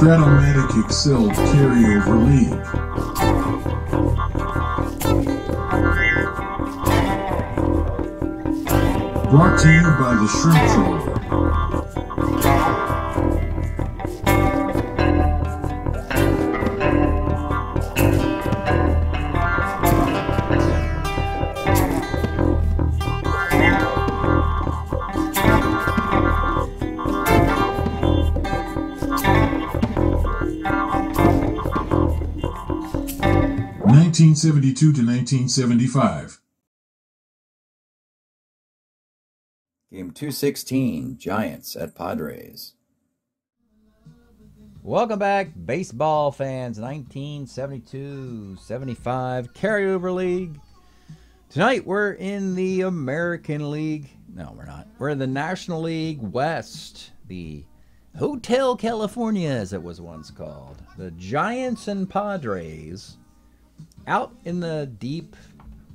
Strat-O-Matic Excel Carryover League. Brought to you by the Shrimp Trawler. 1972 to 1975. Game 216, Giants at Padres. Welcome back, baseball fans. 1972-75 Carryover League. Tonight we're in the American League. No, we're not. We're in the National League West. The Hotel California, as it was once called. The Giants and Padres. Out in the deep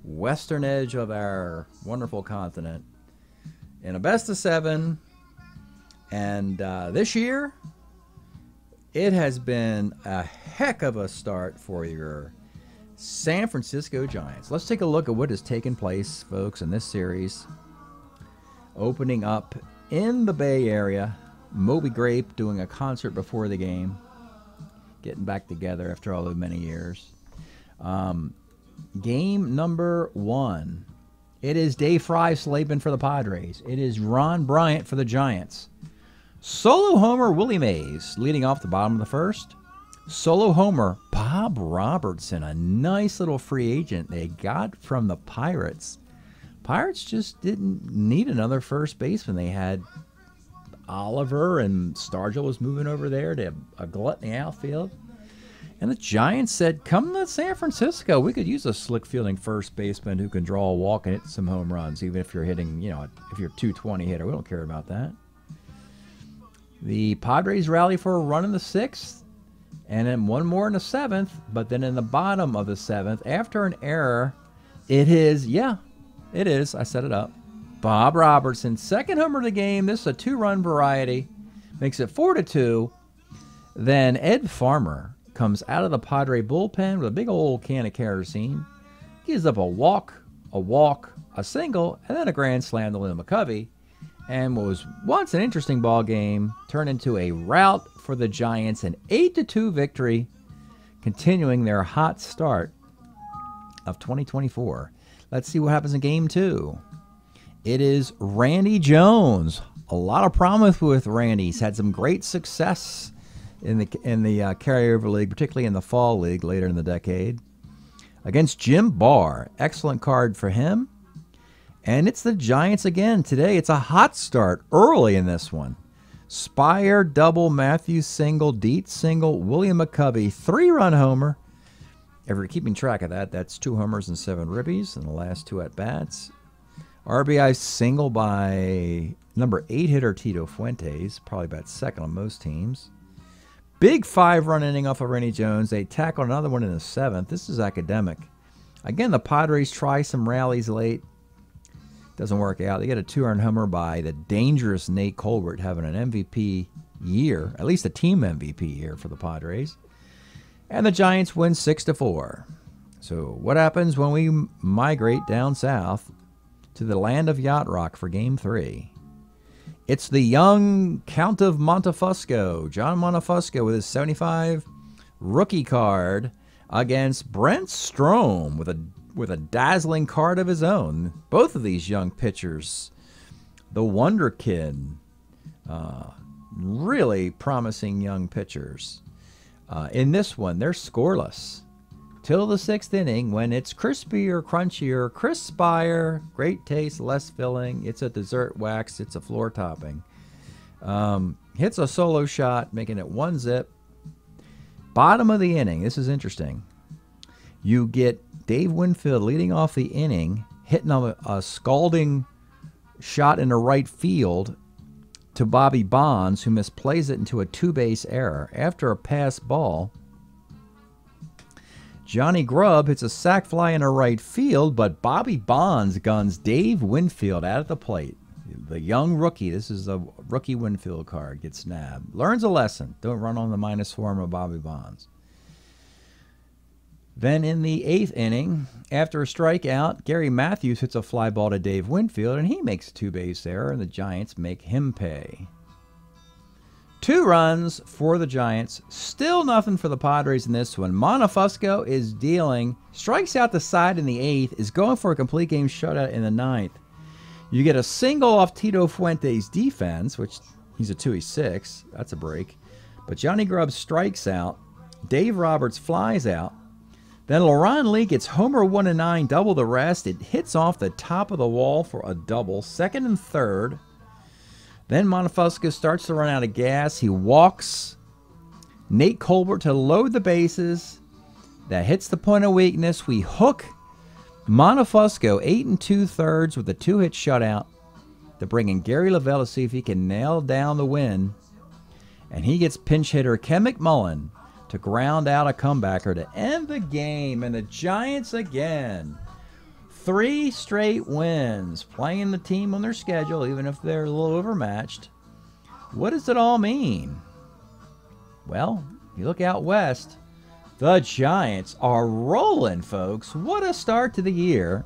western edge of our wonderful continent. In a best of 7. And this year, it has been a heck of a start for your San Francisco Giants. Let's take a look at what has taken place, folks, in this series. Opening up in the Bay Area. Moby Grape doing a concert before the game. Getting back together after all the many years. Game number 1. It is Dave Fry Slavin for the Padres. It is Ron Bryant for the Giants. Solo homer Willie Mays leading off the bottom of the first. Solo homer Bob Robertson, a nice little free agent they got from the Pirates. Pirates just didn't need another first baseman. They had Oliver, and Stargell was moving over there to a glut in the outfield. And the Giants said, come to San Francisco. We could use a slick fielding first baseman who can draw a walk and hit some home runs, even if you're hitting, if you're a 220 hitter. We don't care about that. The Padres rally for a run in the 6th, and then one more in the 7th. But then in the bottom of the 7th, after an error, it is, I set it up. Bob Robertson, second homer of the game. This is a 2-run variety. Makes it 4-2. Then Ed Farmer comes out of the Padre bullpen with a big old can of kerosene. Gives up a walk, a single, and then a grand slam to Lynn McCovey. And what was once an interesting ball game turned into a rout for the Giants, an 8-2 victory, continuing their hot start of 2024. Let's see what happens in Game 2. It is Randy Jones. A lot of promise with Randy. He's had some great success in the Carryover League, particularly in the Fall League later in the decade. Against Jim Barr. Excellent card for him. And it's the Giants again today. It's a hot start early in this one. Spire double, Matthews single, Dietz single, William McCovey 3-run homer. If you're keeping track of that, that's 2 homers and 7 ribbies in the last 2 at-bats. RBI single by number 8 hitter Tito Fuentes, probably about second on most teams. Big 5-run inning off of Randy Jones. They tackle another one in the 7th. This is academic. Again, the Padres try some rallies late. Doesn't work out. They get a 2-run homer by the dangerous Nate Colbert, having an MVP year, at least a team MVP year for the Padres. And the Giants win 6-4. So what happens when we migrate down south to the land of Yacht Rock for Game 3? It's the young Count of Montefusco, John Montefusco, with his 75 rookie card against Brent Strom with a dazzling card of his own. Both of these young pitchers, the Wonder Kid, really promising young pitchers. In this one, they're scoreless till the 6th inning, when it's crispier, crunchier, crisp-spire, great taste, less filling. It's a dessert wax. It's a floor topping. Hits a solo shot, making it 1-zip. Bottom of the inning. This is interesting. You get Dave Winfield leading off the inning, hitting a scalding shot into right field to Bobby Bonds, who misplays it into a 2-base error. After a pass ball, Johnny Grubb hits a sac fly into right field, but Bobby Bonds guns Dave Winfield out at the plate. The young rookie. This is a rookie Winfield card. Gets nabbed. Learns a lesson. Don't run on the minus form of Bobby Bonds. Then in the 8th inning, after a strikeout, Gary Matthews hits a fly ball to Dave Winfield, and he makes a 2-base error, and the Giants make him pay. 2 runs for the Giants. Still nothing for the Padres in this one. Monofusco is dealing. Strikes out the side in the 8th. Is going for a complete game shutout in the 9th. You get a single off Tito Fuentes' defense, which he's a 2-6. That's a break. But Johnny Grubb strikes out. Dave Roberts flies out. Then Laron Lee gets homer 1 and 9, double the rest. It hits off the top of the wall for a double, 2nd and 3rd. Then Monofusco starts to run out of gas. He walks Nate Colbert to load the bases. That hits the point of weakness. We hook Monofusco 8 2/3 with a 2-hit shutout to bring in Gary Lavelle to see if he can nail down the win. And he gets pinch hitter Ken McMullen to ground out a comebacker to end the game. And the Giants again. 3 straight wins, playing the team on their schedule, even if they're a little overmatched. What does it all mean? Well, you look out west, the Giants are rolling, folks. What a start to the year.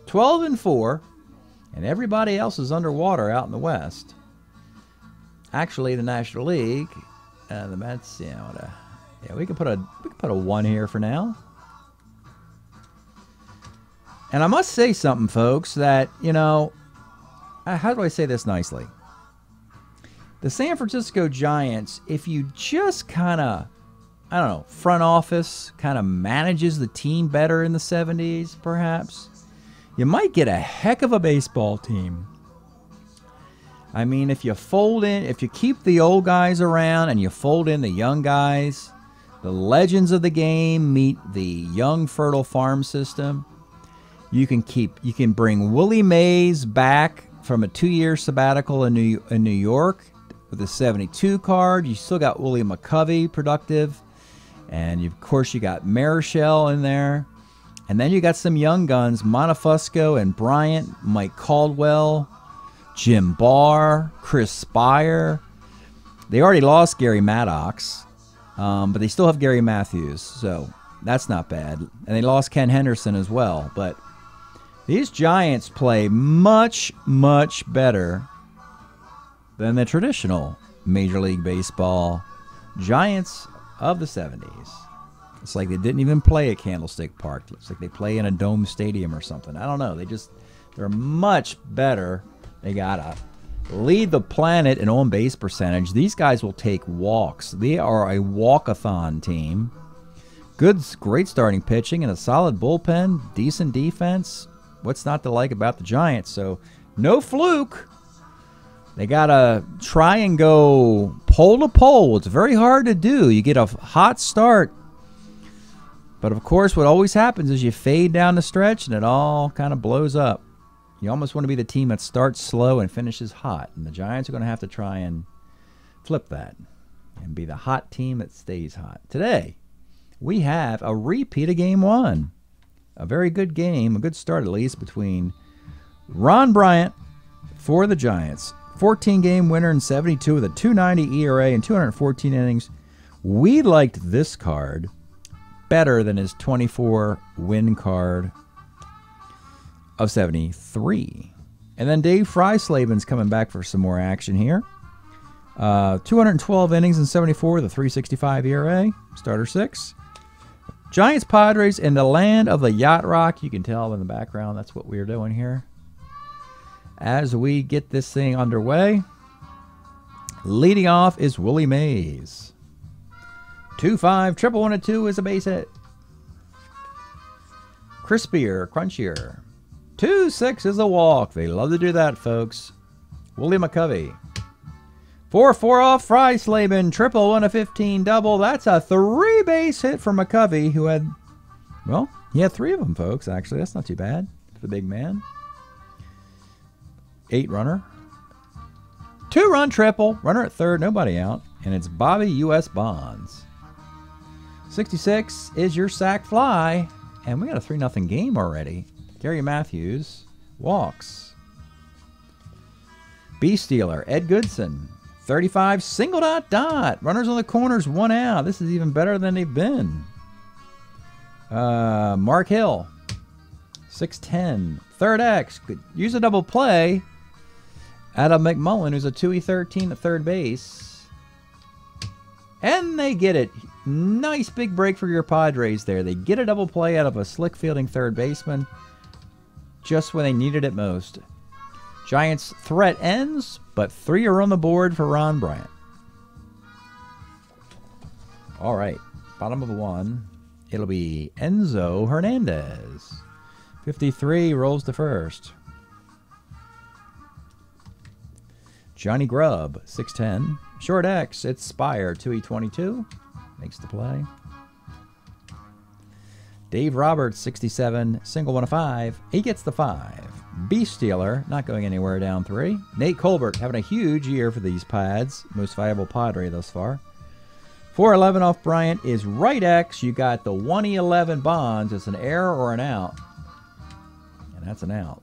12-4, and everybody else is underwater out in the west. Actually, the National League, the Mets, we could put a 1 here for now. And I must say something, folks, that, how do I say this nicely? The San Francisco Giants, if you just kind of, front office kind of manages the team better in the 70s, perhaps, you might get a heck of a baseball team. I mean, if you keep the old guys around and you fold in the young guys, the legends of the game meet the young, fertile farm system. You can bring Willie Mays back from a 2-year sabbatical in New York with a 72 card. You still got Willie McCovey productive, and of course you got Marichal in there, and then you got some young guns: Monofusco and Bryant, Mike Caldwell, Jim Barr, Chris Spire. They already lost Gary Maddox, but they still have Gary Matthews, so that's not bad. And they lost Ken Henderson as well, but these Giants play much, much better than the traditional Major League Baseball Giants of the 70s. It's like they didn't even play at Candlestick Park. It's like they play in a dome stadium or something. I don't know. They're much better. They got to lead the planet in on-base percentage. These guys will take walks. They are a walk-a-thon team. Great starting pitching and a solid bullpen, decent defense. What's not to like about the Giants? So, no fluke. They got to try and go pole to pole. It's very hard to do. You get a hot start. But, of course, what always happens is you fade down the stretch and it all kind of blows up. You almost want to be the team that starts slow and finishes hot. And the Giants are going to have to try and flip that and be the hot team that stays hot. Today, we have a repeat of Game 1. A very good game, a good start at least, between Ron Bryant for the Giants. 14-game winner in 72 with a 2.90 ERA and 214 innings. We liked this card better than his 24-win card of 73. And then Dave Freislaben's coming back for some more action here. 212 innings in 74 with a 3.65 ERA. Starter 6. Giants Padres in the land of the Yacht Rock. You can tell in the background that's what we're doing here. As we get this thing underway, leading off is Willie Mays. 2-5, triple 1 and 2 is a base hit. Crispier, crunchier. 2-6 is a walk. They love to do that, folks. Willie McCovey. 4-4 off Freislaben, triple 1 of 15 double. That's a 3-base hit for McCovey, who had, well, he had 3 of them, folks, actually. That's not too bad for the big man. 8-runner. 2-run triple, runner at third, nobody out, and it's Bobby U.S. Bonds. 66 is your sac fly, and we got a 3-0 game already. Gary Matthews walks. B Stealer, Ed Goodson. 35, single dot. Runners on the corners, 1 out. This is even better than they've been. Mark Hill, 610. Third X, could use a double play. Adam McMullen, who's a 2E13 at third base. And they get it. Nice big break for your Padres there. They get a double play out of a slick fielding third baseman just when they needed it most. Giants' threat ends, but 3 are on the board for Ron Bryant. All right, bottom of the 1. It'll be Enzo Hernandez. 53 rolls to first. Johnny Grubb, 610. Short X, it's Spire, 2E22. Makes the play. Dave Roberts, 67. Single 1 of 5. He gets the 5. B Stealer, not going anywhere, down 3. Nate Colbert, having a huge year for these Pads. Most valuable Padre thus far. 411 off Bryant is right X. You got the 1E11 Bonds. It's an error or an out. And that's an out.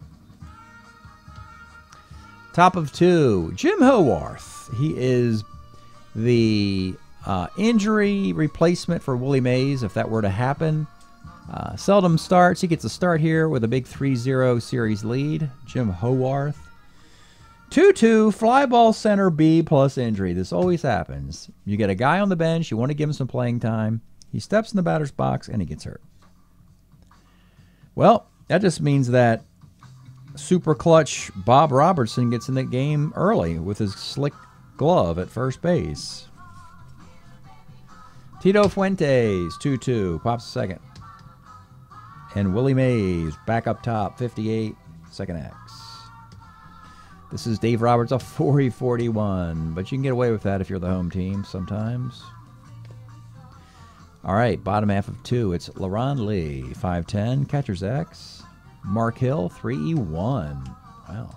Top of 2, Jim Howarth. He is the injury replacement for Willie Mays if that were to happen. Seldom starts. He gets a start here with a big 3-0 series lead. Jim Howarth. 2-2, fly ball center B plus injury. This always happens. You get a guy on the bench. You want to give him some playing time. He steps in the batter's box and he gets hurt. Well, that just means that super clutch Bob Robertson gets in the game early with his slick glove at first base. Tito Fuentes, 2-2, pops second. And Willie Mays back up top, 58, second X. This is Dave Roberts, a 40-41, but you can get away with that if you're the home team sometimes. All right, bottom half of 2, it's LaRon Lee, 5'10", catcher's X. Mark Hill, 3E1. Wow.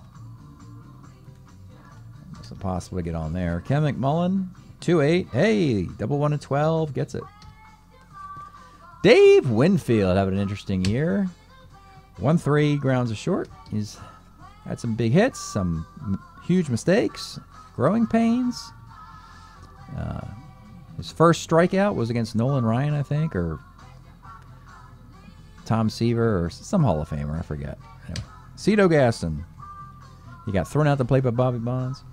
It's impossible to get on there. Ken McMullen, 2-8. Hey, double 1 and 12, gets it. Dave Winfield having an interesting year. 1-3, grounds a short. He's had some big hits, some huge mistakes, growing pains. His first strikeout was against Nolan Ryan, I think, or Tom Seaver, or some Hall of Famer, I forget. Anyway. Cito Gaston. He got thrown out the plate by Bobby Bonds.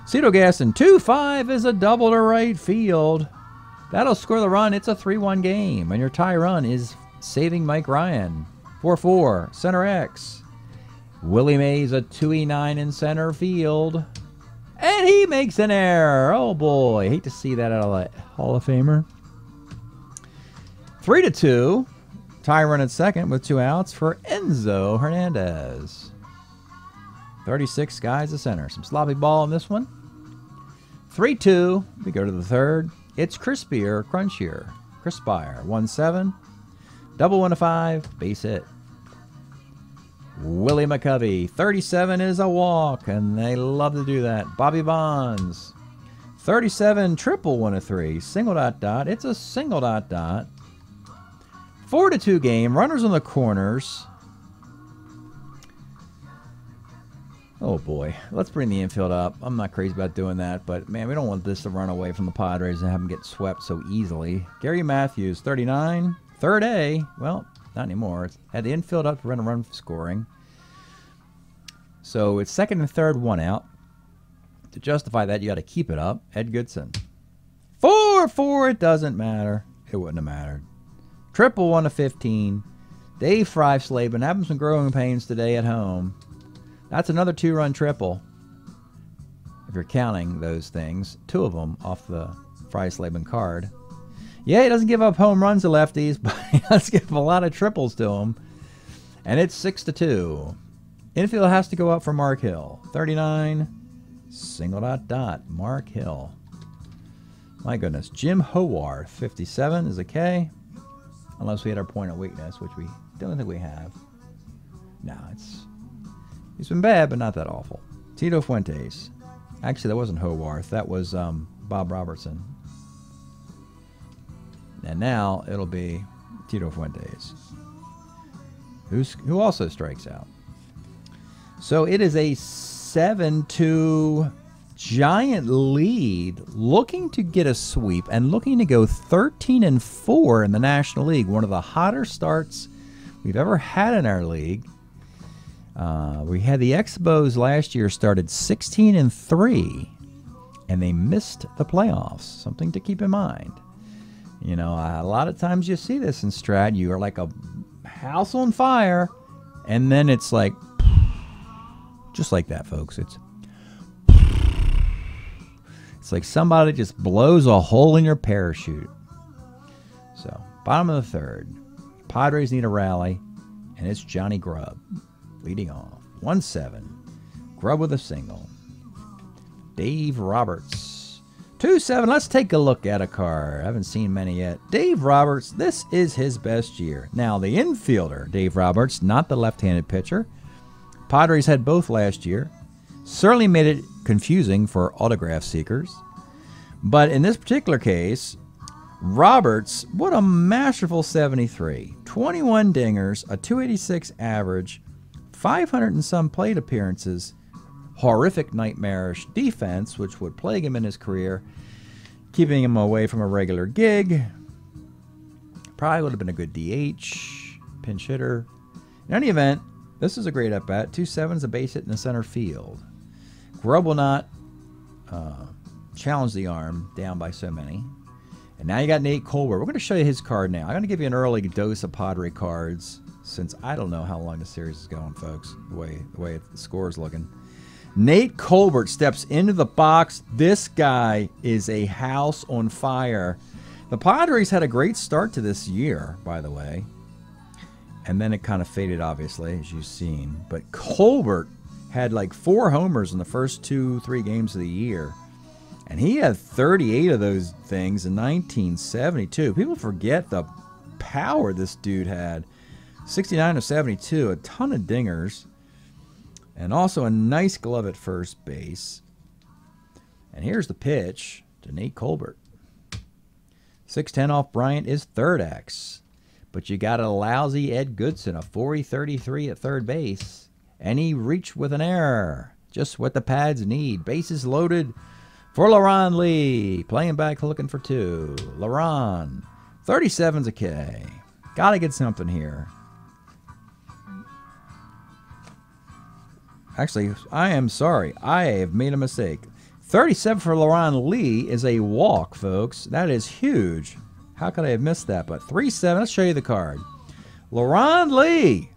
Cito Gaston, 2-5 is a double to right field. That'll score the run. It's a 3-1 game. And your tie run is saving Mike Ryan. 4-4, center X. Willie Mays, a 2E9 in center field. And he makes an error. Oh, boy. Hate to see that out of that Hall of Famer. 3-2. Tie run at second with 2 outs for Enzo Hernandez. 36 guys to center. Some sloppy ball in this one. 3-2. We go to the third. It's crispier, crunchier. Crispier, 1-7. Double 1 of 5. Base hit. Willie McCovey, 37 is a walk, and they love to do that. Bobby Bonds, 37, triple 1 of 3. Single dot. It's a single dot. 4-2 game. Runners on the corners. Oh, boy. Let's bring the infield up. I'm not crazy about doing that, but, man, we don't want this to run away from the Padres and have them get swept so easily. Gary Matthews, 39. Third A. Well, not anymore. It's had the infield up to run scoring. So it's second and third, 1 out. To justify that, you got to keep it up. Ed Goodson. 4-4. It doesn't matter. It wouldn't have mattered. Triple 1 of 15. Dave Freifsleben having some growing pains today at home. That's another 2-run triple. If you're counting those things, 2 of them off the Freifsleben card. Yeah, he doesn't give up home runs to lefties, but he does give a lot of triples to them. And it's 6-2. Infield has to go up for Mark Hill. 39, single dot. Mark Hill. My goodness. Jim Howarth, 57 is a K. Unless we had our point of weakness, which we don't think we have. No, he's been bad, but not that awful. Tito Fuentes. Actually, that wasn't Howarth. That was Bob Robertson. And now it'll be Tito Fuentes, who also strikes out. So it is a 7-2 Giant lead, looking to get a sweep and looking to go 13-4 in the National League. One of the hotter starts we've ever had in our league. We had the Expos last year started 16-3, and they missed the playoffs. Something to keep in mind. You know, a lot of times you see this in Strat. You are like a house on fire, and then it's like, just like that, folks. It's like somebody just blows a hole in your parachute. So, bottom of the third. Padres need a rally, and it's Johnny Grubb leading off. 1-7. Grubb with a single. Dave Roberts. 2-7. Let's take a look at a card. I haven't seen many yet. Dave Roberts, this is his best year. Now, the infielder, Dave Roberts, not the left-handed pitcher. Padres had both last year. Certainly made it confusing for autograph seekers. But in this particular case, Roberts, what a masterful 73. 21 dingers, a 286 average, 500 and some plate appearances, horrific nightmarish defense, which would plague him in his career, keeping him away from a regular gig. Probably would have been a good DH, pinch hitter. In any event, this is a great at-bat. 2-7's a base hit in the center field. Grubb will not challenge the arm down by so many. And now you got Nate Colbert. We're going to show you his card now. I'm going to give you an early dose of Padre cards, since I don't know how long the series is going, folks, the way the score is looking. Nate Colbert steps into the box. This guy is a house on fire. The Padres had a great start to this year, by the way. And then it kind of faded, obviously, as you've seen. But Colbert had like 4 homers in the first 2-3 games of the year. And he had 38 of those things in 1972. People forget the power this dude had. 69 of 72, a ton of dingers. And also a nice glove at first base. And here's the pitch to Nate Colbert. 6-10 off Bryant is third X. But you got a lousy Ed Goodson, a 40-33 at third base. And he reached with an error. Just what the Pads need. Bases loaded for LaRon Lee. Playing back looking for 2. LaRon. 37's a K. Got to get something here. Actually, I am sorry. I have made a mistake. 37 for LaRon Lee is a walk, folks. That is huge. How could I have missed that? But 3-7, let's show you the card. LaRon Lee.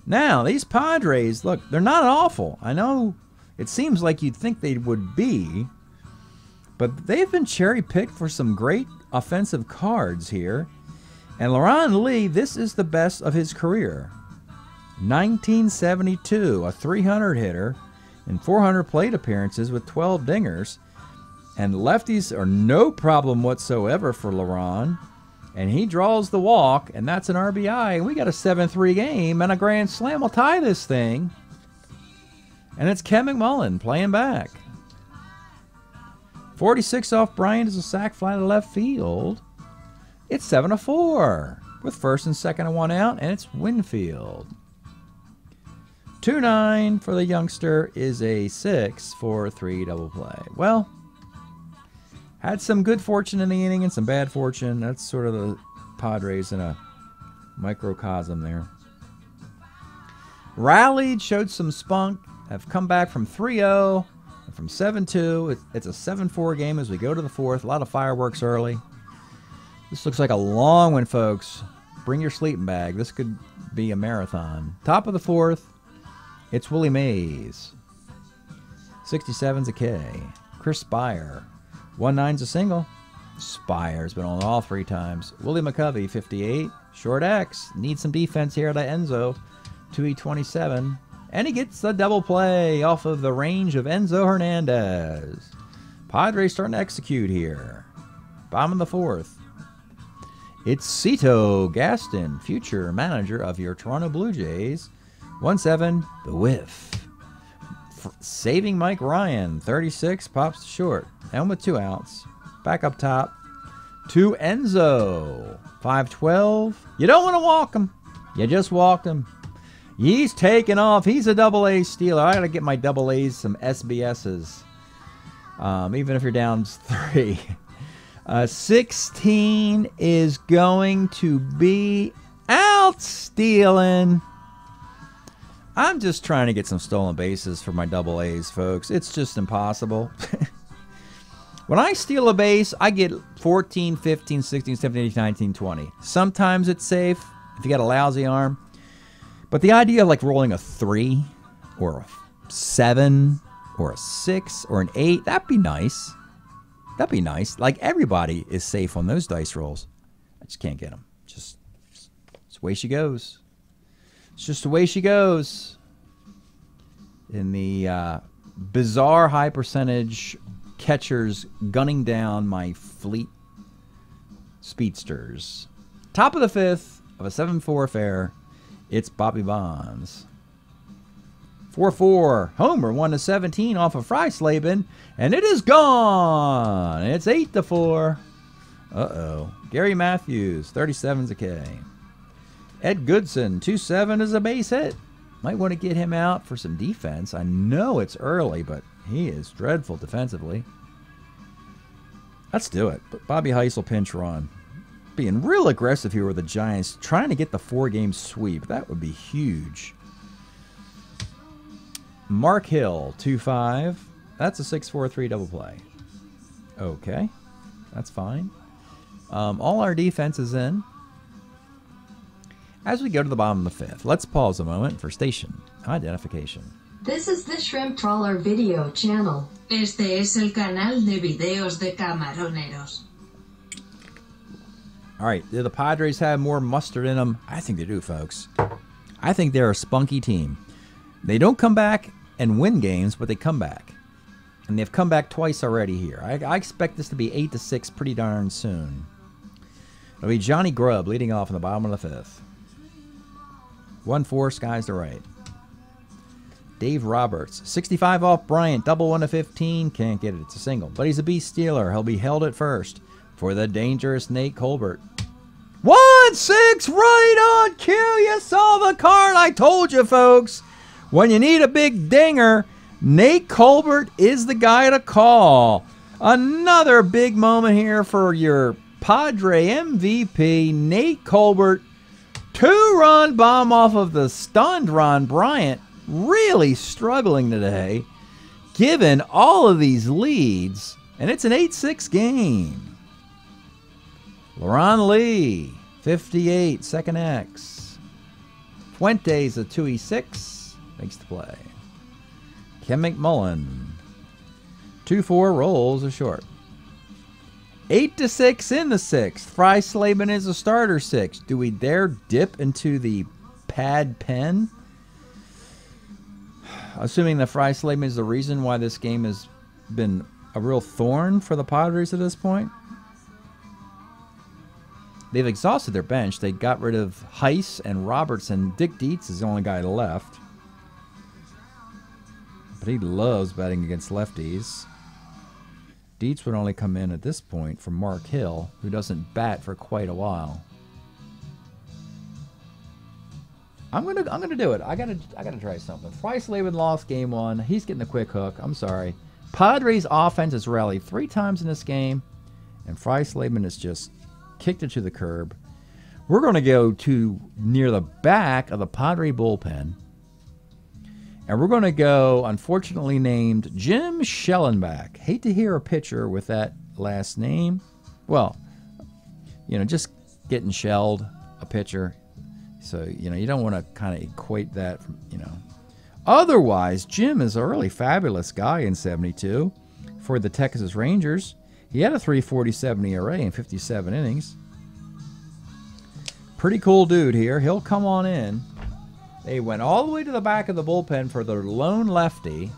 Now, these Padres, look, they're not awful. I know it seems like you'd think they would be, but they've been cherry-picked for some great offensive cards here. And LaRon Lee, this is the best of his career. 1972, a 300 hitter and 400 plate appearances with 12 dingers. And lefties are no problem whatsoever for LaRon. And he draws the walk, and that's an RBI. And we got a 7-3 game, and a grand slam will tie this thing. And it's Ken McMullen playing back. 46 off Bryant is a sac fly to left field. It's 7-4 with first and second and 1 out, and it's Winfield. 2-9 for the youngster is a 6-4-3 double play. Well, had some good fortune in the inning and some bad fortune. That's sort of the Padres in a microcosm there. Rallied, showed some spunk, have come back from 3-0 and from 7-2. It's a 7-4 game as we go to the fourth. A lot of fireworks early. This looks like a long one, folks. Bring your sleeping bag. This could be a marathon. Top of the fourth. It's Willie Mays. 67's a K. Chris Spire. 1-9's a single. Spire's been on all 3 times. Willie McCovey, 58. Short X. Needs some defense here to Enzo. 2E27. And he gets the double play off of the range of Enzo Hernandez. Padres starting to execute here. Bottom of the fourth. It's Cito Gaston, future manager of your Toronto Blue Jays. 1-7, the whiff. Saving Mike Ryan, 36, pops to short. And with 2 outs. Back up top to Enzo. 5-12. You don't want to walk him. You just walked him. He's taking off. He's a double-A stealer. I got to get my double-A's some SBS's. Even if you're down 3. 16 is going to be out stealing. I'm just trying to get some stolen bases for my double-A's, folks. It's just impossible. When I steal a base, I get 14, 15, 16, 17, 18, 19, 20. Sometimes it's safe if you got a lousy arm. But the idea of like rolling a 3 or a 7 or a 6 or an 8, that'd be nice. That'd be nice. Like everybody is safe on those dice rolls. I just can't get them. Just it's the way she goes. It's just the way she goes. In the bizarre high percentage catchers gunning down my fleet speedsters. Top of the 5th of a 7-4 affair. It's Bobby Bonds. 4-4. Homer 1-17 off of Freisleben. And it is gone. It's 8-4. Uh-oh. Gary Matthews, 37's a K. Ed Goodson, 2-7 is a base hit. Might want to get him out for some defense. I know it's early, but he is dreadful defensively. Let's do it. Bobby Heisel pinch run. Being real aggressive here with the Giants, trying to get the 4-game sweep. That would be huge. Mark Hill, 2-5. That's a 6-4-3 double play. Okay, that's fine. All our defense is in. As we go to the bottom of the 5th, let's pause a moment for station identification. This is the Shrimp Trawler video channel. Este es el canal de videos de camaroneros. All right, do the Padres have more mustard in them? I think they do, folks. I think they're a spunky team. They don't come back and win games, but they come back. And they've come back twice already here. I expect this to be 8-6 pretty darn soon. It'll be Johnny Grubb leading off in the bottom of the 5th. 1-4, skies to right. Dave Roberts, 65 off Bryant, double 1-15. Can't get it, it's a single. But he's a beast stealer. He'll be held at first for the dangerous Nate Colbert. 1-6 right on cue. You saw the card. I told you, folks. When you need a big dinger, Nate Colbert is the guy to call. Another big moment here for your Padre MVP, Nate Colbert. 2-run bomb off of the stunned Ron Bryant. Really struggling today, given all of these leads. And it's an 8-6 game. LaRon Lee, 58, second X. Fuentes, a 2E6, makes the play. Ken McMullen, 2-4, rolls a short. 8-6 in the 6th. Freisleben is a starter 6. Do we dare dip into the pad pen? Assuming that Freisleben is the reason why this game has been a real thorn for the Padres at this point. They've exhausted their bench. They got rid of Heiss and Robertson. Dick Dietz is the only guy left. But he loves betting against lefties. Dietz would only come in at this point for Mark Hill, who doesn't bat for quite a while. I'm gonna do it. I gotta try something. Freisleben lost game 1. He's getting the quick hook. I'm sorry. Padres offense has rallied 3 times in this game, and Freisleben has just kicked it to the curb. We're gonna go to near the back of the Padre bullpen, and we're gonna go, unfortunately named Jim Schellenbach. Hate to hear a pitcher with that last name. Well, you know, just getting shelled, a pitcher. So, you know, you don't want to kind of equate that, from, you know. Otherwise, Jim is a really fabulous guy in 72 for the Texas Rangers. He had a 3.47 ERA in 57 innings. Pretty cool dude here. He'll come on in. They went all the way to the back of the bullpen for their lone lefty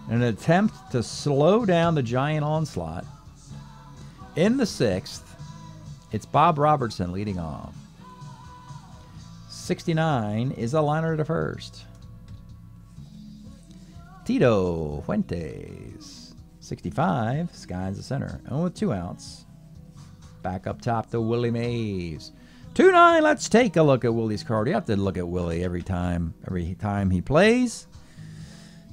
in an attempt to slow down the Giant onslaught. In the 6th, it's Bob Robertson leading off. 69 is a liner to first. Tito Fuentes, 65, skies the center. And with 2 outs. Back up top to Willie Mays. 2-9, let's take a look at Willie's card. You have to look at Willie every time he plays.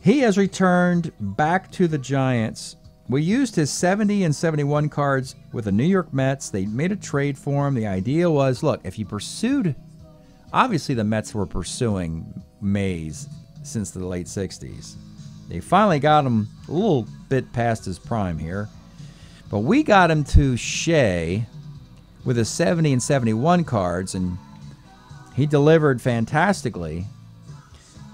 He has returned back to the Giants. We used his 70 and 71 cards with the New York Mets. They made a trade for him. The idea was, look, if you pursued, obviously the Mets were pursuing Mays since the late 60s. They finally got him a little bit past his prime here. But we got him to Shea with his 70 and 71 cards, and he delivered fantastically.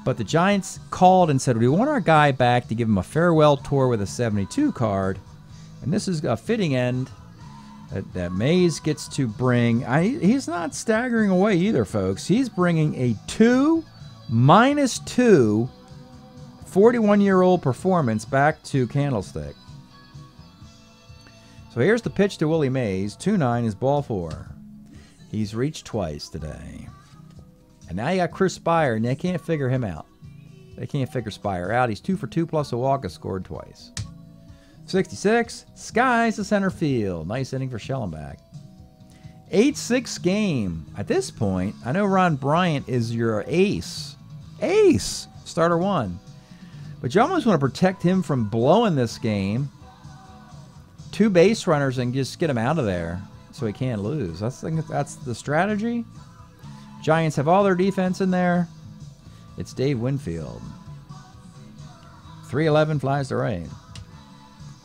But the Giants called and said, we want our guy back to give him a farewell tour with a 72 card. And this is a fitting end that Mays gets to bring. He's not staggering away either, folks. He's bringing a 2 -2 41-year-old performance back to Candlestick. So here's the pitch to Willie Mays. 2-9 is ball 4. He's reached twice today. And now you got Chris Spire, and they can't figure him out. They can't figure Spire out. He's 2 for 2 plus a walk, has scored twice. 66, skies to center field. Nice inning for Schellenbach. 8-6 game. At this point, I know Ron Bryant is your ace. Ace! Starter 1. But you almost want to protect him from blowing this game. 2 base runners and just get him out of there so he can't lose. That's the strategy. Giants have all their defense in there. It's Dave Winfield. 311 flies to right.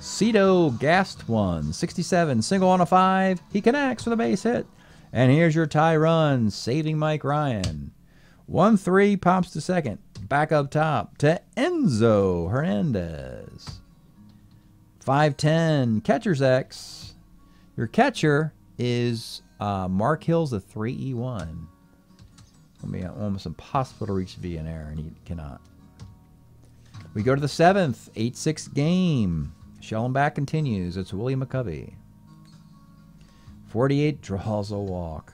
Cito gassed one. 67, single on a 5. He connects with a base hit. And here's your tie run, saving Mike Ryan. 1-3 pops to second. Back up top to Enzo Hernandez. 5-10, catcher's X. Your catcher is Mark Hill's a 3E1. It'll be almost impossible to reach via an error, and he cannot. We go to the 7th, 8-6 game. Schellenbach continues. It's Willie McCovey. 48 draws a walk.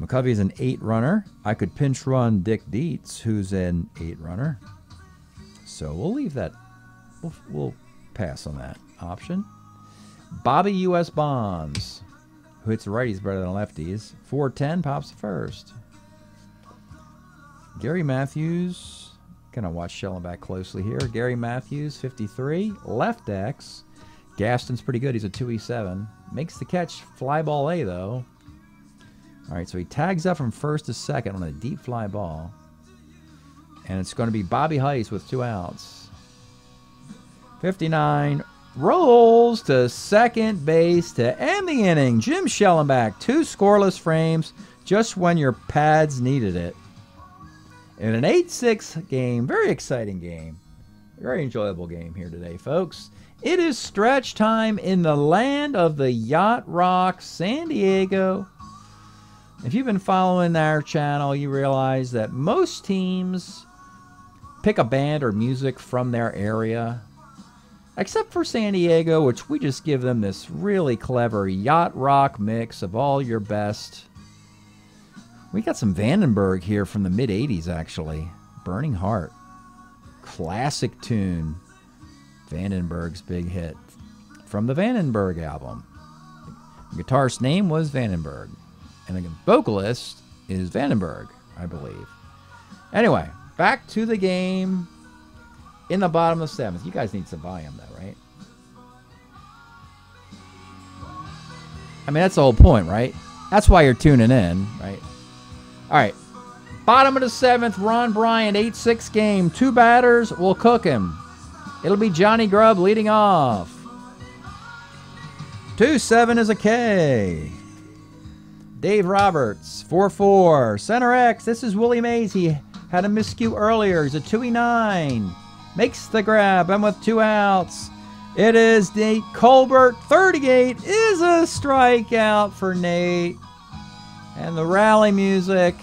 McCovey's an 8 runner. I could pinch run Dick Dietz, who's an 8 runner. So we'll leave that. We'll pass on that option. Bobby U.S. Bonds, who hits the righties better than lefties. 4-10 pops the first. Gary Matthews, gonna watch Schellenbach closely here. Gary Matthews, 53, left X. Gaston's pretty good. He's a 2E7. Makes the catch, fly ball A though. All right, so he tags up from first to second on a deep fly ball, and it's going to be Bobby Heiss with 2 outs. 59 rolls to second base to end the inning. Jim Schellenbach, 2 scoreless frames just when your pads needed it. In an 8-6 game, very exciting game. Very enjoyable game here today, folks. It is stretch time in the land of the Yacht Rock, San Diego. If you've been following our channel, you realize that most teams pick a band or music from their area. Except for San Diego, which we just give them this really clever yacht rock mix of all your best. We got some Vandenberg here from the mid-'80s, actually. Burning Heart. Classic tune. Vandenberg's big hit from the Vandenberg album. The guitarist's name was Vandenberg. And the vocalist is Vandenberg, I believe. Anyway, back to the game. In the bottom of the 7th. You guys need some volume, though, right? I mean, that's the whole point, right? That's why you're tuning in, right? All right. Bottom of the 7th, Ron Bryant, 8-6 game. 2 batters will cook him. It'll be Johnny Grubb leading off. 2-7 is a K. Dave Roberts, 4-4. Center X, this is Willie Mays. He had a miscue earlier. He's a 2E9. Makes the grab, and with 2 outs, it is Nate Colbert. 38 is a strikeout for Nate. And the rally music,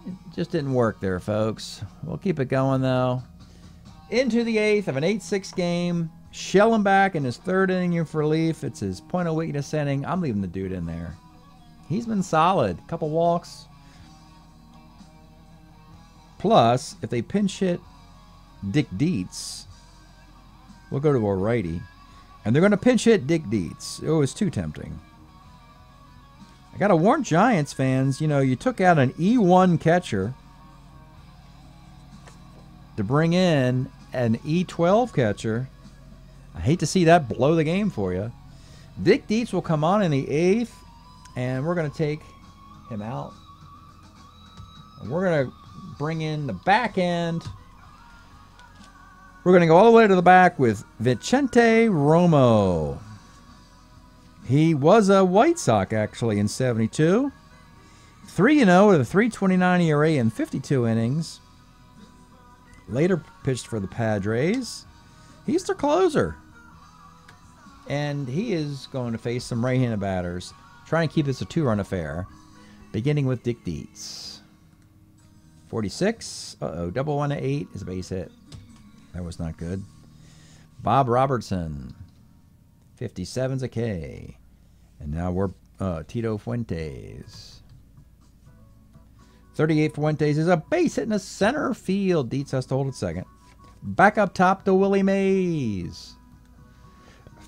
it just didn't work there, folks. We'll keep it going, though. Into the 8th of an 8-6 game. Schellenbach in his 3rd inning of relief. It's his point of weakness inning. I'm leaving the dude in there. He's been solid. Couple walks. Plus, if they pinch hit Dick Dietz, we'll go to a righty. And they're going to pinch hit Dick Dietz. It was too tempting. I got to warn Giants fans, you know, you took out an E1 catcher to bring in an E12 catcher. I hate to see that blow the game for you. Dick Dietz will come on in the 8th, and we're going to take him out. And we're going to bring in the back end. We're going to go all the way to the back with Vicente Romo. He was a White Sox, actually, in 72. 3-0 with a 3.29 ERA in 52 innings. Later pitched for the Padres. He's their closer. And he is going to face some right-handed batters, trying to keep this a 2-run affair, beginning with Dick Dietz. 46. Double 1 to 8 is a base hit. That was not good. Bob Robertson. 57's a K. And now we're Tito Fuentes. 38 Fuentes is a base hit in the center field. Dietz has to hold it second. Back up top to Willie Mays.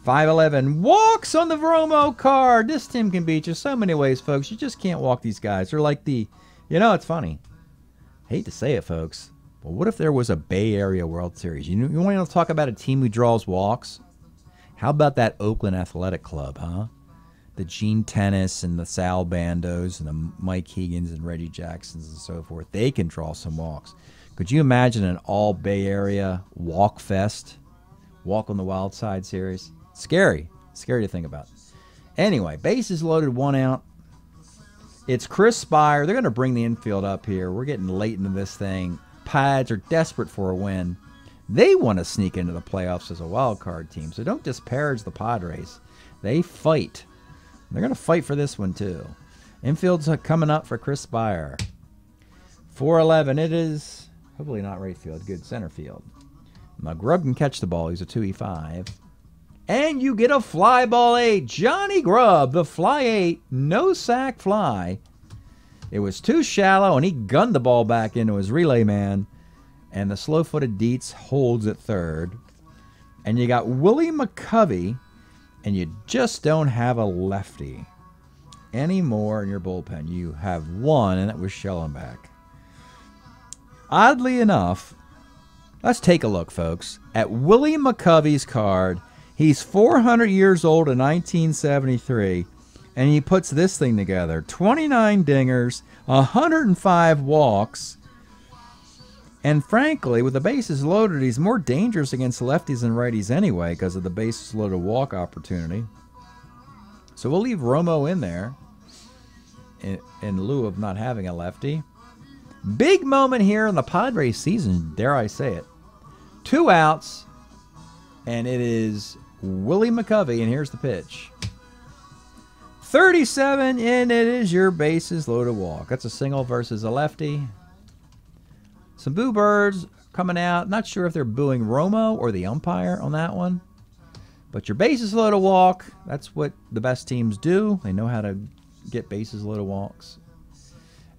5'11". Walks on the Romo card. This team can beat you so many ways, folks. You just can't walk these guys. They're like the... You know, it's funny. Hate to say it, folks. But what if there was a Bay Area World Series? You want to talk about a team who draws walks? How about that Oakland Athletic Club, huh? The Gene Tennis and the Sal Bandos and the Mike Higgins and Reggie Jacksons and so forth. They can draw some walks. Could you imagine an all Bay Area walk fest? Walk on the Wild Side series? Scary. Scary to think about. Anyway, bases loaded, 1 out. It's Chris Spire. They're going to bring the infield up here. We're getting late into this thing. Pads are desperate for a win. They want to sneak into the playoffs as a wild card team, so don't disparage the Padres. They fight. They're going to fight for this one, too. Infield's coming up for Chris Spire. 4-11. It is hopefully not right field. Good center field. Now, Grubb can catch the ball. He's a 2E5. And you get a fly ball 8. Johnny Grubb, the fly 8. No sack fly. It was too shallow, and he gunned the ball back into his relay man. And the slow-footed Dietz holds at third. And you got Willie McCovey, and you just don't have a lefty anymore in your bullpen. You have one, and that was Schellenbach. Oddly enough, let's take a look, folks, at Willie McCovey's card. He's 400 years old in 1973, and he puts this thing together. 29 dingers, 105 walks. And frankly, with the bases loaded, he's more dangerous against lefties and righties anyway because of the bases loaded walk opportunity. So we'll leave Romo in there in lieu of not having a lefty. Big moment here in the Padres season, dare I say it. 2 outs, and it is Willie McCovey, and here's the pitch. 37, and it is your bases loaded walk. That's a single versus a lefty. Some boo birds coming out. Not sure if they're booing Romo or the umpire on that one. But your bases loaded walk, that's what the best teams do. They know how to get bases loaded walks.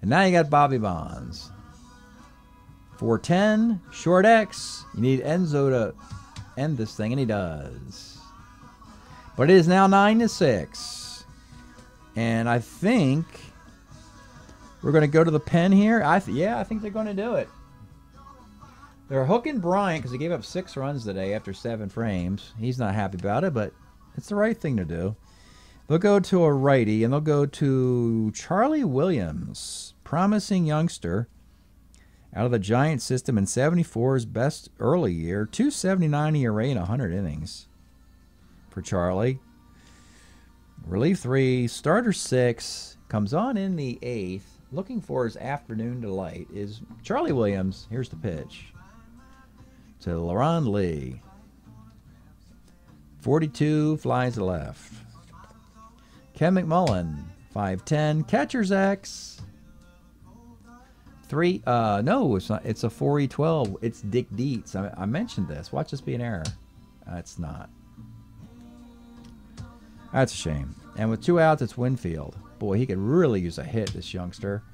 And now you got Bobby Bonds. 410, short X. You need Enzo to end this thing, and he does. But it is now 9-6. And I think we're going to go to the pen here. Yeah, I think they're going to do it. They're hooking Bryant because he gave up 6 runs today after 7 frames. He's not happy about it, but it's the right thing to do. They'll go to a righty, and they'll go to Charlie Williams, promising youngster out of the Giants system in 74's best early year. 2.79 ERA in 100 innings for Charlie. Relief 3, starter 6, comes on in the 8th. Looking for his afternoon delight is Charlie Williams. Here's the pitch to LaRon Lee. 42, flies to left. Ken McMullen, 5'10", catcher's X. 3, no, it's not. It's a 4E12. It's Dick Dietz. I mentioned this. Watch this be an error. It's not. That's a shame. And with 2 outs, it's Winfield. Boy, he could really use a hit, this youngster.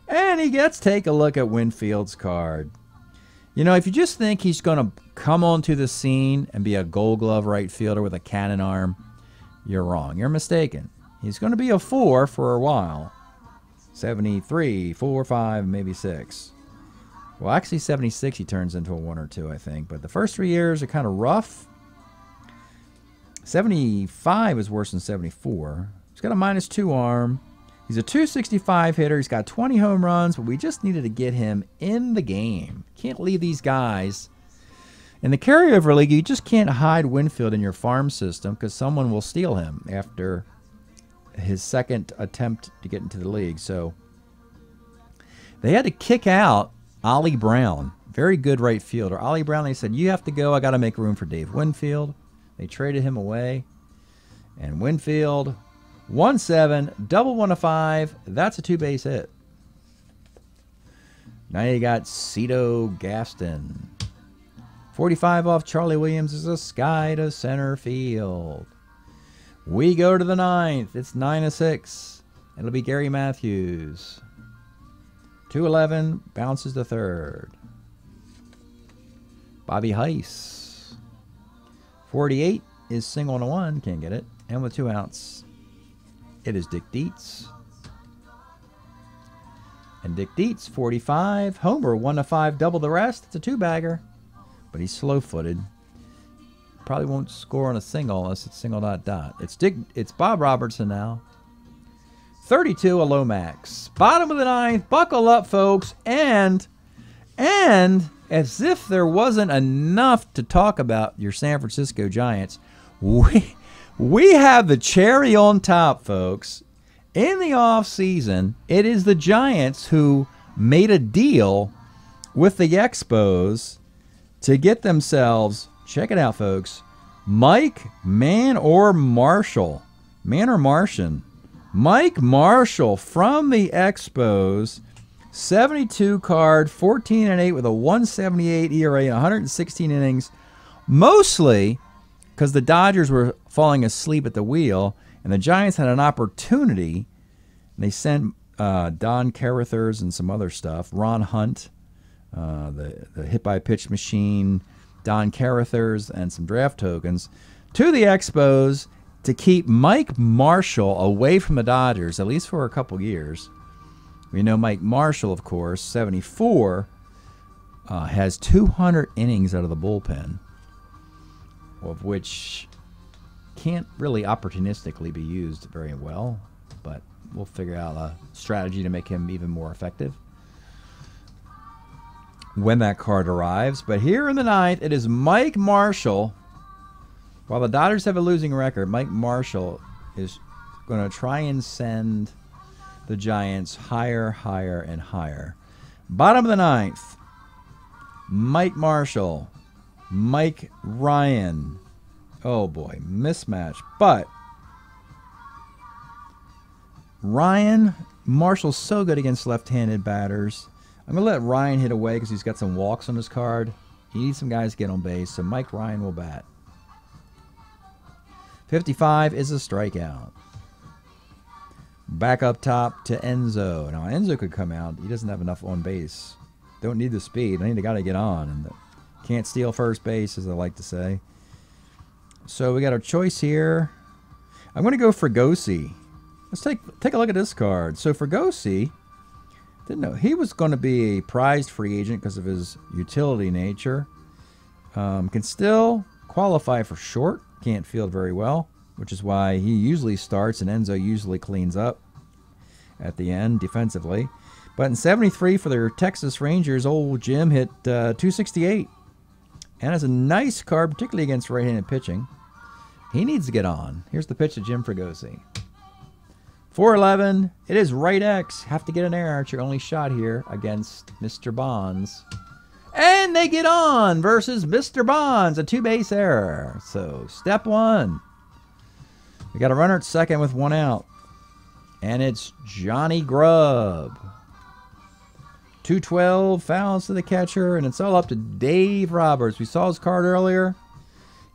And he gets, take a look at Winfield's card. You know, if you just think he's going to come onto the scene and be a gold glove right fielder with a cannon arm, you're wrong. You're mistaken. He's going to be a 4 for a while. 73, 4, 5, maybe 6. Well, actually 76 he turns into a 1 or 2, I think. But the first 3 years are kind of rough. 75 is worse than 74. He's got a -2 arm. He's a 265 hitter. He's got 20 home runs, but we just needed to get him in the game. Can't leave these guys. In the carryover league, you just can't hide Winfield in your farm system because someone will steal him after his second attempt to get into the league. So they had to kick out Ollie Brown. Very good right fielder. Ollie Brown, they said, you have to go. I got to make room for Dave Winfield. They traded him away. And Winfield, 1-7, double 1 to 5. That's a 2-base hit. Now you got Cito Gaston. 45 off Charlie Williams is a sky to center field. We go to the 9th. It's 9-6. It'll be Gary Matthews. 2-11 bounces to 3rd. Bobby Heiss. 48 is single to 1. Can't get it. And with 2 outs, it is Dick Dietz. And Dick Dietz, 45. Homer, 1 to 5, double the rest. It's a 2-bagger. But he's slow-footed. Probably won't score on a single unless it's single ... It's Bob Robertson now. 32, a Lomax. Bottom of the 9th. Buckle up, folks. And as if there wasn't enough to talk about your San Francisco Giants, we have the cherry on top, folks. In the offseason, it is the Giants who made a deal with the Expos to get themselves, check it out, folks, Mike Man or Martian, Mike Marshall from the Expos, 72 card, 14-8 with a 178 ERA and 116 innings, mostly because the Dodgers were falling asleep at the wheel, and the Giants had an opportunity. And they sent Don Carruthers and some other stuff, Ron Hunt, the hit-by-pitch machine, Don Carruthers, and some draft tokens to the Expos to keep Mike Marshall away from the Dodgers, at least for a couple years. We know Mike Marshall, of course, 74, has 200 innings out of the bullpen, of which can't really opportunistically be used very well, but we'll figure out a strategy to make him even more effective when that card arrives. But here in the 9th, it is Mike Marshall. While the Dodgers have a losing record, Mike Marshall is going to try and send the Giants higher, higher, and higher. Bottom of the 9th, Mike Marshall, Mike Ryan. Oh boy, mismatch. But Marshall's so good against left-handed batters. I'm going to let Ryan hit away because he's got some walks on his card. He needs some guys to get on base, so Mike Ryan will bat. 55 is a strikeout. Back up top to Enzo. Now, Enzo could come out. He doesn't have enough on base. Don't need the speed. I need the guy to get on. And can't steal first base, as I like to say. So we got our choice here. I'm going to go Fregosi. Let's take a look at this card. So Fregosi, didn't know he was going to be a prized free agent because of his utility nature. Can still qualify for short. Can't field very well, which is why he usually starts and Enzo usually cleans up at the end defensively. But in 73 for their Texas Rangers, old Jim hit 268. And has a nice card, particularly against right-handed pitching. He needs to get on. Here's the pitch to Jim Fregosi. 4-11. It is right X. Have to get an error. It's your only shot here against Mr. Bonds. And they get on versus Mr. Bonds. A 2-base error. So, step 1. We got a runner at second with 1 out. And it's Johnny Grubb. 212 fouls to the catcher, and it's all up to Dave Roberts. We saw his card earlier.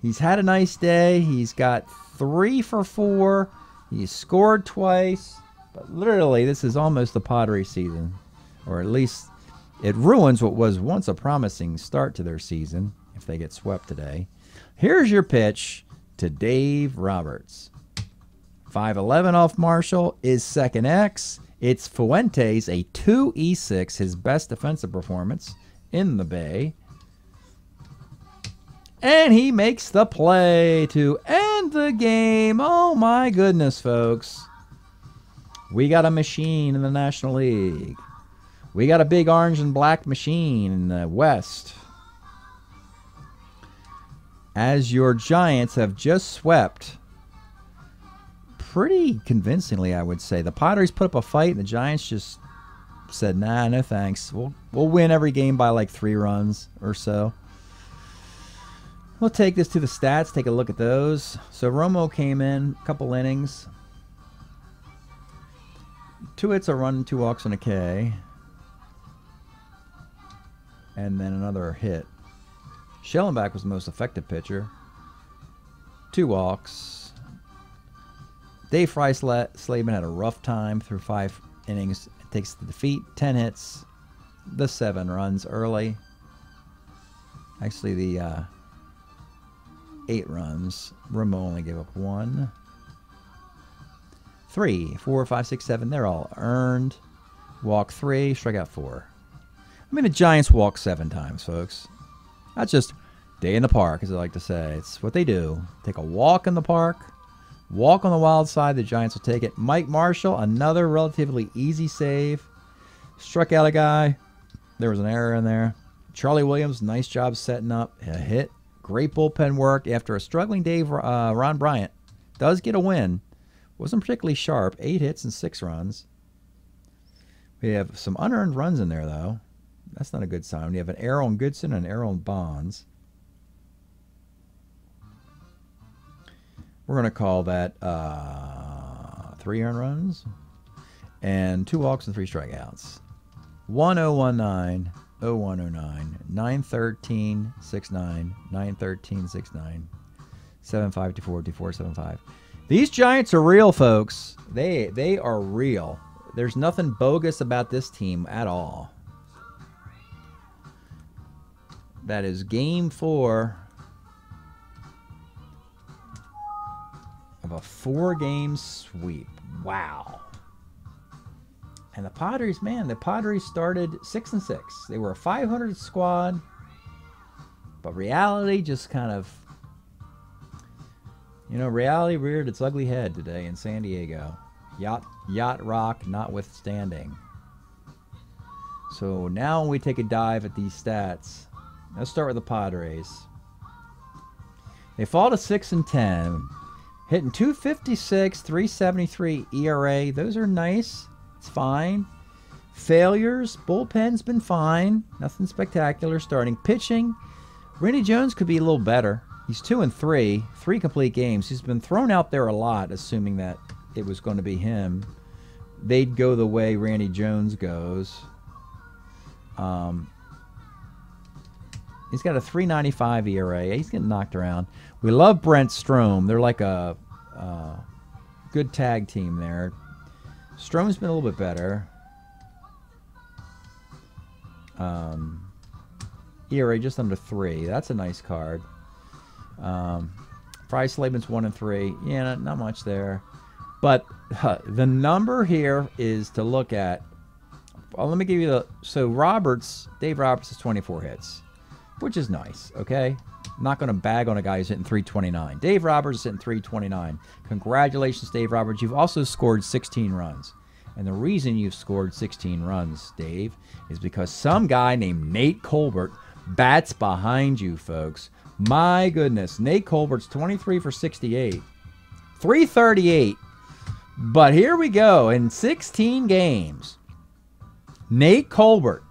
He's had a nice day. He's got 3 for 4. He's scored twice. But literally, this is almost the Padres season. Or at least It ruins what was once a promising start to their season if they get swept today. Here's your pitch to Dave Roberts. 5-11 off Marshall is second X. It's Fuentes, a 2-E6, his best defensive performance in the Bay. And he makes the play to end the game. Oh my goodness, folks. We got a machine in the National League. We got a big orange and black machine in the West. As your Giants have just swept pretty convincingly, I would say. The Padres put up a fight, and the Giants just said, nah, no thanks. We'll win every game by like 3 runs or so. We'll take this to the stats, take a look at those. So Romo came in, a couple innings. 2 hits, a run, 2 walks, and a K. And then another hit. Schellenbach was the most effective pitcher. 2 walks. Dave Slavin had a rough time through 5 innings. It takes the defeat, 10 hits, the 7 runs early. Actually, the 8 runs. Romo only gave up 1. 3, 4, 5, 6, 7. They're all earned. Walk 3, strike out 4. I mean, the Giants walk 7 times, folks. That's just day in the park, as I like to say. It's what they do. Take a walk in the park. Walk on the wild side. The Giants will take it. Mike Marshall, another relatively easy save. Struck out a guy. There was an error in there. Charlie Williams, nice job setting up a hit. Great bullpen work after a struggling day. Ron Bryant does get a win. Wasn't particularly sharp. 8 hits and 6 runs. We have some unearned runs in there, though. That's not a good sign. We have an error on Goodson and an error on Bonds. We're going to call that 3 earned runs and 2 walks and 3 strikeouts. 1019, 0109, 913, 69, 913, 69, 7524, 2475. These Giants are real, folks. They are real. There's nothing bogus about this team at all. That is game 4 of a 4-game sweep. Wow. And the Padres, man, the Padres started 6-6. They were a 500 squad, but reality just kind of, reality reared its ugly head today in San Diego. Yacht rock notwithstanding. So now we take a dive at these stats. Let's start with the Padres. They fall to 6-10. Hitting 256, 373 ERA. Those are nice. It's fine. Failures. Bullpen's been fine. Nothing spectacular. Starting pitching. Randy Jones could be a little better. He's 2-3. 3 complete games. He's been thrown out there a lot, assuming that it was going to be him. They'd go the way Randy Jones goes. He's got a 3.95 ERA. He's getting knocked around. We love Brent Strom. They're like a good tag team there. Strom's been a little bit better. ERA just under 3. That's a nice card. Price Slavins 1-3. Yeah, not much there. But the number here is to look at. Well, let me give you the. So Dave Roberts has 24 hits, which is nice. Okay, not going to bag on a guy who's hitting 329. Dave Roberts is hitting 329. Congratulations, Dave Roberts. You've also scored 16 runs. And the reason you've scored 16 runs, Dave, is because some guy named Nate Colbert bats behind you, folks. My goodness. Nate Colbert's 23 for 68. 338. But here we go. In 16 games, Nate Colbert,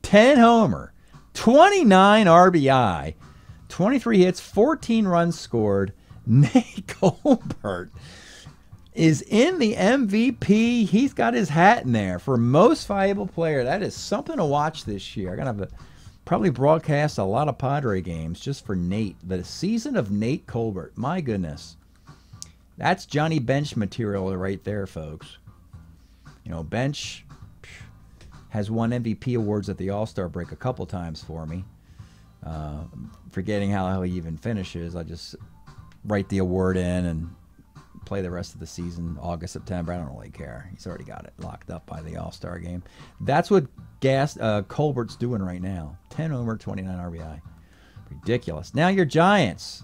10 homer, 29 RBI, 23 hits, 14 runs scored. Nate Colbert is in the MVP. He's got his hat in there for most valuable player. That is something to watch this year. I'm going to have to probably broadcast a lot of Padre games just for Nate. The season of Nate Colbert. My goodness. That's Johnny Bench material right there, folks. Bench has won MVP awards at the All-Star break a couple times for me. Forgetting how he even finishes, I just write the award in and play the rest of the season, August, September. I don't really care. He's already got it locked up by the All-Star game. That's what Colbert's doing right now. 10 homer, 29 RBI. Ridiculous. Now your Giants.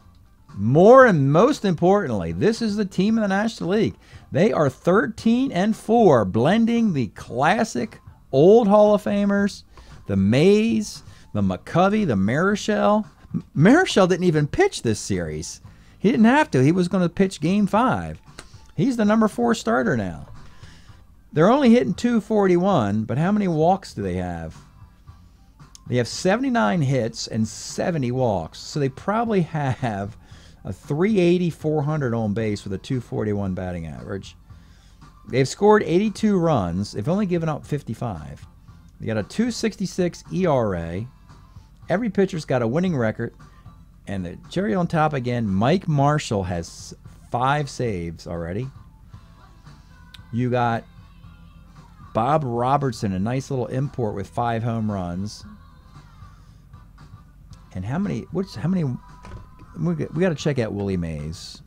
More and most importantly, this is the team in the National League. They are 13-4, blending the classic old Hall of Famers, the Mays, the McCovey, the Marichal. Marichal didn't even pitch this series. He didn't have to. He was going to pitch Game 5. He's the number 4 starter now. They're only hitting .241, but how many walks do they have? They have 79 hits and 70 walks, so they probably have a 380, 400 on base with a .241 batting average. They've scored 82 runs. They've only given up 55. They got a .266 ERA. Every pitcher's got a winning record. And the cherry on top again, Mike Marshall has 5 saves already. You got Bob Robertson, a nice little import with 5 home runs. And how many? We got to check out Willie Mays.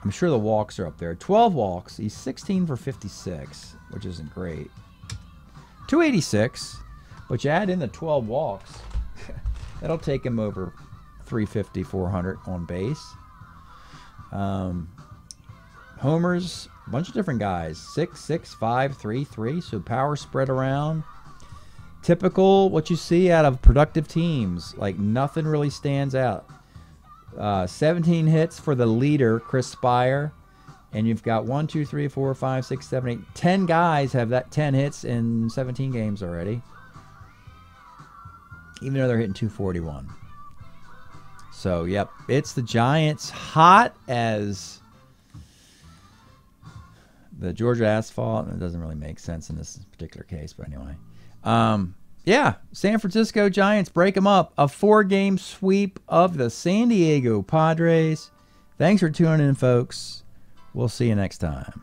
I'm sure the walks are up there. 12 walks. He's 16 for 56, which isn't great. 286, but you add in the 12 walks, that'll take him over 350, 400 on base. Homers, a bunch of different guys. 6, 6, 5, 3, 3. So power spread around. Typical what you see out of productive teams. Like nothing really stands out. 17 hits for the leader, Chris Spire. And you've got 1, 2, 3, 4, 5, 6, 7, 8. 10 guys have that 10 hits in 17 games already. Even though they're hitting .241. So, yep, it's the Giants, hot as the Georgia asphalt. It doesn't really make sense in this particular case, but anyway. Yeah, San Francisco Giants break them up. A 4-game sweep of the San Diego Padres. Thanks for tuning in, folks. We'll see you next time.